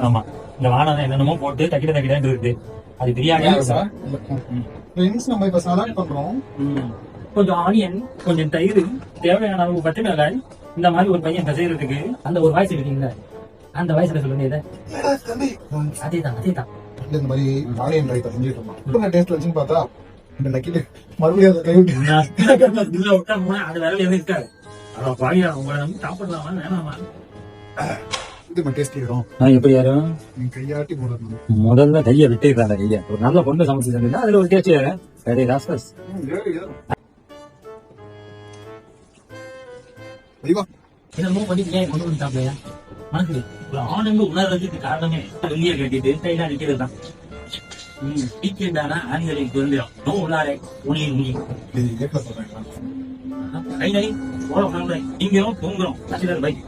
ஆமா, இந்த வானம் என்னென்னமோ போட்டு தக்கிட இருக்கு. அது பிரியாணியா நம்ம இப்ப சாலட் பண்றோம். கொஞ்சம் ஆனியன், கொஞ்சம் தயிர், தேவையான அளவு பச்சை மிளகாய், இந்த மாதிரி ஒரு பையன் செய்யறதுக்கு அந்த ஒரு வாய்ஸ் இருக்கீங்களா, அந்த வாய்ஸ்ல சொல்லுங்க. அதேதான் இந்த மாதிரி ஆனியன் ரைத்தா செஞ்சுட்டு இருந்தோம். டேஸ்ட் வச்சுன்னு பார்த்தா இந்த நக்கிட்டு மறுபடியும் அதை கைவிட்டு அது வேற எதுவும் இருக்காது. பாவியா உங்களை நம்பி சாப்பிடலாமா வேணாமா? எப்படி யாரும் கையாட்டி போடணும். முதல்ல கையை விட்டுறாங்க. கையை ஒரு நல்ல பொண்ணு சமைச்சு செஞ்சா அதுல ஒரு டேஸ்ட் என்னமோ பண்ணி கொண்டு வந்து சாப்பிடுங்க. மனசு ஒரு ஆனந்த உணர்றதுக்கு காரணமே வெளியே கட்டிட்டு கையில அடிக்கிறது தான். வீக்கெண்டானா ஆணிகளுக்கு வந்துடும். நோ உள்ளாரே உணி கை நடி ஓட நீங்களும் தூங்குறோம். பைக்